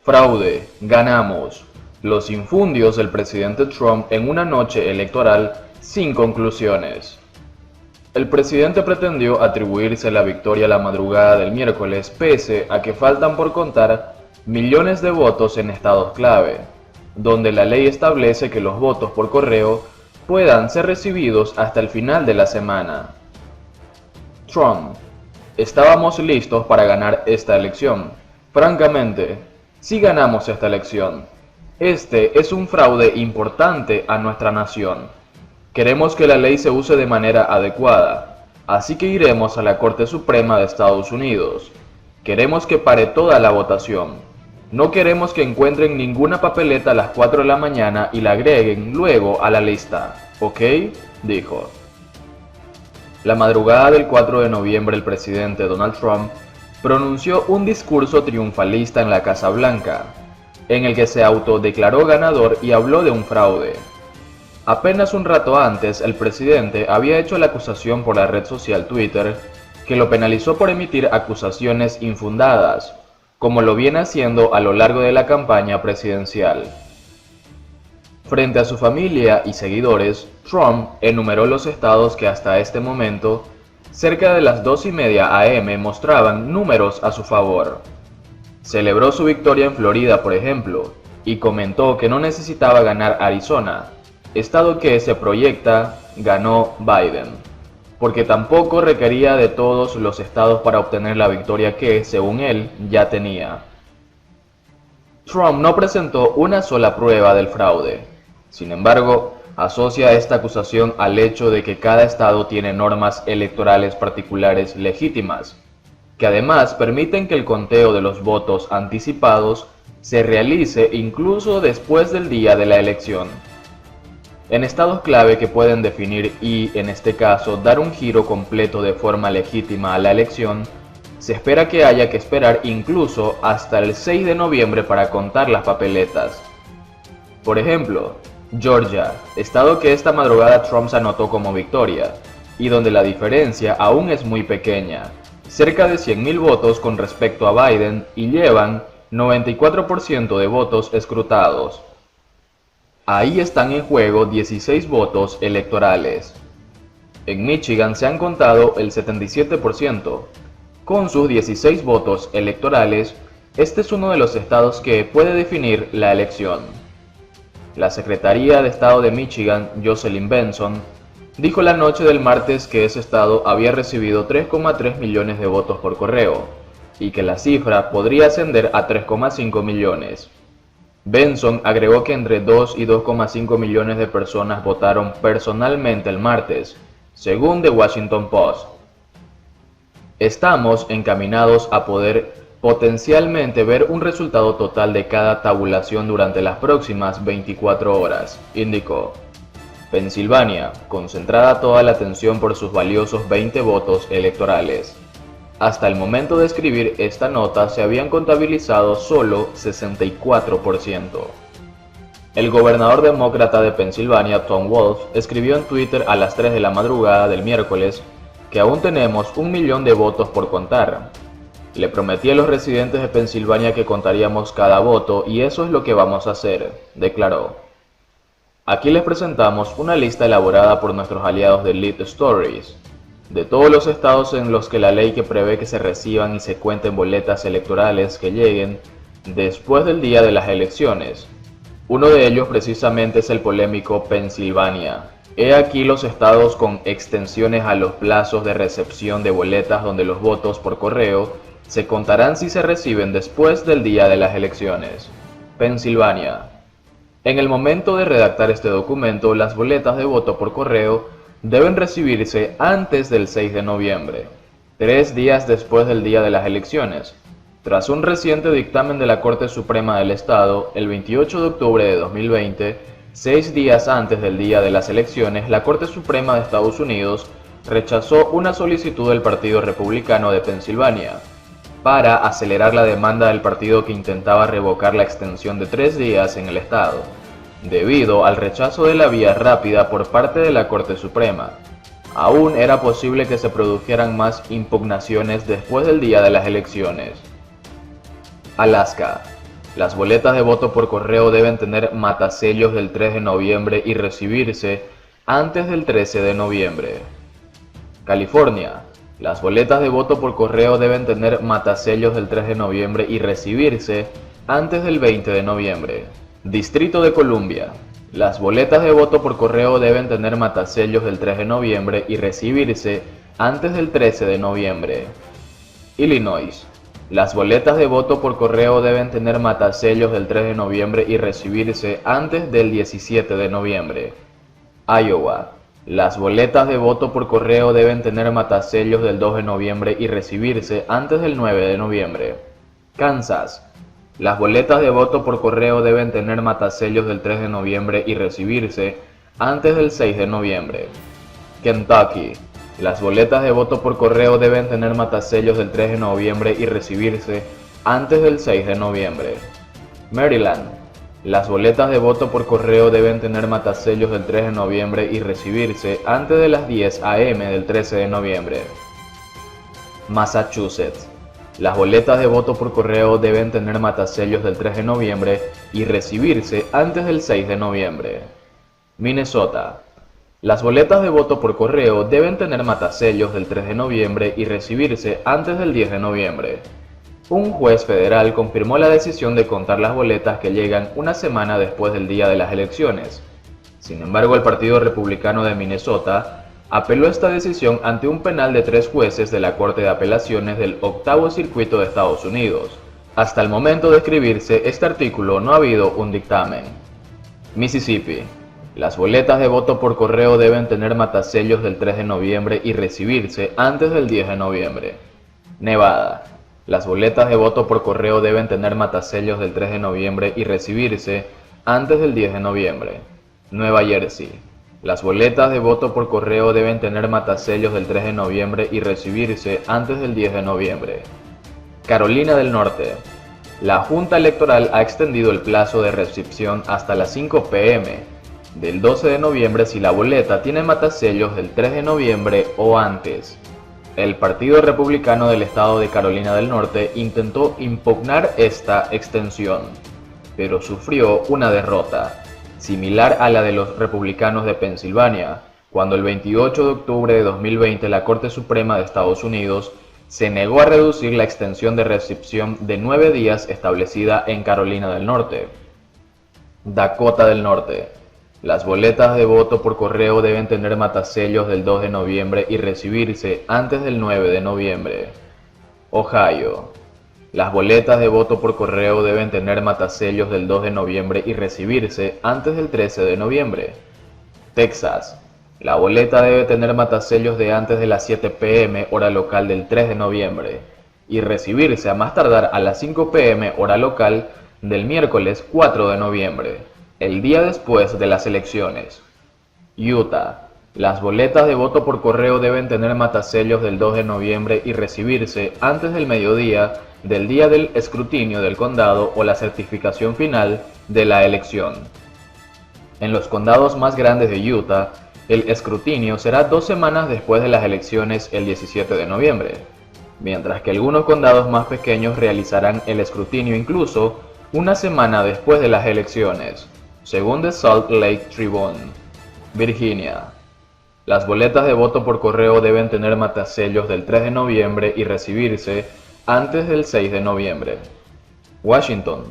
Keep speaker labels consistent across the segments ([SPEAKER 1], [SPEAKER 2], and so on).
[SPEAKER 1] Fraude, ganamos. Los infundios del presidente Trump en una noche electoral sin conclusiones. El presidente pretendió atribuirse la victoria a la madrugada del miércoles pese a que faltan por contar millones de votos en estados clave, donde la ley establece que los votos por correo puedan ser recibidos hasta el final de la semana. Trump: estábamos listos para ganar esta elección. Francamente, sí ganamos esta elección. Este es un fraude importante a nuestra nación. Queremos que la ley se use de manera adecuada, así que iremos a la Corte Suprema de Estados Unidos. Queremos que pare toda la votación. No queremos que encuentren ninguna papeleta a las 4 de la mañana y la agreguen luego a la lista, ¿ok?, dijo. La madrugada del 4 de noviembre el presidente Donald Trump pronunció un discurso triunfalista en la Casa Blanca, en el que se autodeclaró ganador y habló de un fraude. Apenas un rato antes, el presidente había hecho la acusación por la red social Twitter, que lo penalizó por emitir acusaciones infundadas, como lo viene haciendo a lo largo de la campaña presidencial. Frente a su familia y seguidores, Trump enumeró los estados que hasta este momento, cerca de las 2:30 am, mostraban números a su favor. Celebró su victoria en Florida, por ejemplo, y comentó que no necesitaba ganar Arizona, estado que se proyecta ganó Biden, porque tampoco requería de todos los estados para obtener la victoria que, según él, ya tenía. Trump no presentó una sola prueba del fraude. Sin embargo, asocia esta acusación al hecho de que cada estado tiene normas electorales particulares legítimas, que además permiten que el conteo de los votos anticipados se realice incluso después del día de la elección. En estados clave que pueden definir y, en este caso, dar un giro completo de forma legítima a la elección, se espera que haya que esperar incluso hasta el 6 de noviembre para contar las papeletas. Por ejemplo, Georgia, estado que esta madrugada Trump se anotó como victoria, y donde la diferencia aún es muy pequeña, cerca de 100.000 votos con respecto a Biden, y llevan 94% de votos escrutados. Ahí están en juego 16 votos electorales. En Michigan se han contado el 77%. Con sus 16 votos electorales, este es uno de los estados que puede definir la elección. La Secretaría de Estado de Michigan, Jocelyn Benson, dijo la noche del martes que ese estado había recibido 3,3 millones de votos por correo, y que la cifra podría ascender a 3,5 millones. Benson agregó que entre 2 y 2,5 millones de personas votaron personalmente el martes, según The Washington Post. Estamos encaminados a poder potencialmente ver un resultado total de cada tabulación durante las próximas 24 horas, indicó. Pensilvania, concentrada toda la atención por sus valiosos 20 votos electorales. Hasta el momento de escribir esta nota se habían contabilizado solo 64%. El gobernador demócrata de Pensilvania, Tom Wolf, escribió en Twitter a las 3 de la madrugada del miércoles que aún tenemos 1 millón de votos por contar. Le prometí a los residentes de Pensilvania que contaríamos cada voto y eso es lo que vamos a hacer, declaró. Aquí les presentamos una lista elaborada por nuestros aliados de Lead Stories, de todos los estados en los que la ley que prevé que se reciban y se cuenten boletas electorales que lleguen después del día de las elecciones. Uno de ellos precisamente es el polémico Pensilvania. He aquí los estados con extensiones a los plazos de recepción de boletas donde los votos por correo se contarán si se reciben después del día de las elecciones. Pensilvania. En el momento de redactar este documento, las boletas de voto por correo deben recibirse antes del 6 de noviembre, 3 días después del día de las elecciones. Tras un reciente dictamen de la Corte Suprema del Estado, el 28 de octubre de 2020, 6 días antes del día de las elecciones, la Corte Suprema de Estados Unidos rechazó una solicitud del Partido Republicano de Pensilvania para acelerar la demanda del partido que intentaba revocar la extensión de 3 días en el estado, debido al rechazo de la vía rápida por parte de la Corte Suprema. Aún era posible que se produjeran más impugnaciones después del día de las elecciones. Alaska. Las boletas de voto por correo deben tener matasellos del 3 de noviembre y recibirse antes del 13 de noviembre. California. Las boletas de voto por correo deben tener matasellos del 3 de noviembre y recibirse antes del 20 de noviembre. Distrito de Columbia. Las boletas de voto por correo deben tener matasellos del 3 de noviembre y recibirse antes del 13 de noviembre. Illinois. Las boletas de voto por correo deben tener matasellos del 3 de noviembre y recibirse antes del 17 de noviembre. Iowa. Las boletas de voto por correo deben tener matasellos del 2 de noviembre y recibirse antes del 9 de noviembre. Kansas. Las boletas de voto por correo deben tener matasellos del 3 de noviembre y recibirse antes del 6 de noviembre. Kentucky. Las boletas de voto por correo deben tener matasellos del 3 de noviembre y recibirse antes del 6 de noviembre. Maryland. Las boletas de voto por correo deben tener matasellos del 3 de noviembre y recibirse antes de las 10 a.m. del 13 de noviembre. Massachusetts. Las boletas de voto por correo deben tener matasellos del 3 de noviembre y recibirse antes del 6 de noviembre. Minnesota. Las boletas de voto por correo deben tener matasellos del 3 de noviembre y recibirse antes del 10 de noviembre. Un juez federal confirmó la decisión de contar las boletas que llegan una semana después del día de las elecciones. Sin embargo, el Partido Republicano de Minnesota apeló esta decisión ante un panel de 3 jueces de la Corte de Apelaciones del Octavo Circuito de Estados Unidos. Hasta el momento de escribirse este artículo no ha habido un dictamen. Mississippi. Las boletas de voto por correo deben tener matasellos del 3 de noviembre y recibirse antes del 10 de noviembre. Nevada. Las boletas de voto por correo deben tener matasellos del 3 de noviembre y recibirse antes del 10 de noviembre. Nueva Jersey. Las boletas de voto por correo deben tener matasellos del 3 de noviembre y recibirse antes del 10 de noviembre. Carolina del Norte. La Junta Electoral ha extendido el plazo de recepción hasta las 5 p.m. del 12 de noviembre si la boleta tiene matasellos del 3 de noviembre o antes. El Partido Republicano del Estado de Carolina del Norte intentó impugnar esta extensión, pero sufrió una derrota, similar a la de los republicanos de Pensilvania, cuando el 28 de octubre de 2020 la Corte Suprema de Estados Unidos se negó a reducir la extensión de recepción de 9 días establecida en Carolina del Norte. Dakota del Norte. Las boletas de voto por correo deben tener matasellos del 2 de noviembre y recibirse antes del 9 de noviembre. Ohio. Las boletas de voto por correo deben tener matasellos del 2 de noviembre y recibirse antes del 13 de noviembre. Texas. La boleta debe tener matasellos de antes de las 7 p.m. hora local del 3 de noviembre y recibirse a más tardar a las 5 p.m. hora local del miércoles 4 de noviembre, el día después de las elecciones. Utah. Las boletas de voto por correo deben tener matasellos del 2 de noviembre y recibirse antes del mediodía del día del escrutinio del condado o la certificación final de la elección. En los condados más grandes de Utah, el escrutinio será 2 semanas después de las elecciones el 17 de noviembre, mientras que algunos condados más pequeños realizarán el escrutinio incluso una semana después de las elecciones, según The Salt Lake Tribune. Virginia. Las boletas de voto por correo deben tener matasellos del 3 de noviembre y recibirse antes del 6 de noviembre. Washington.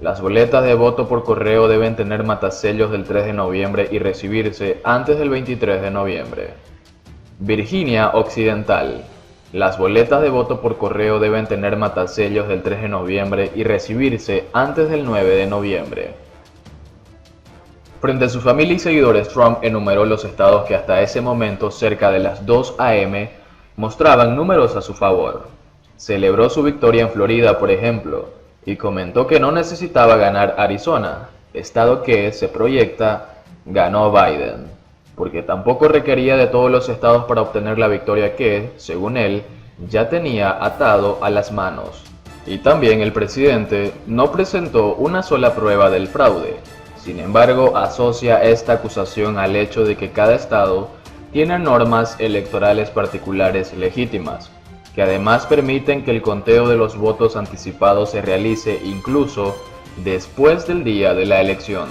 [SPEAKER 1] Las boletas de voto por correo deben tener matasellos del 3 de noviembre y recibirse antes del 23 de noviembre. Virginia Occidental. Las boletas de voto por correo deben tener matasellos del 3 de noviembre y recibirse antes del 9 de noviembre. Frente a su familia y seguidores, Trump enumeró los estados que hasta ese momento, cerca de las 2 a.m., mostraban números a su favor. Celebró su victoria en Florida, por ejemplo, y comentó que no necesitaba ganar Arizona, estado que, se proyecta, ganó Biden, porque tampoco requería de todos los estados para obtener la victoria que, según él, ya tenía atado a las manos. Y también el presidente no presentó una sola prueba del fraude. Sin embargo, asocia esta acusación al hecho de que cada estado tiene normas electorales particulares legítimas, que además permiten que el conteo de los votos anticipados se realice incluso después del día de la elección.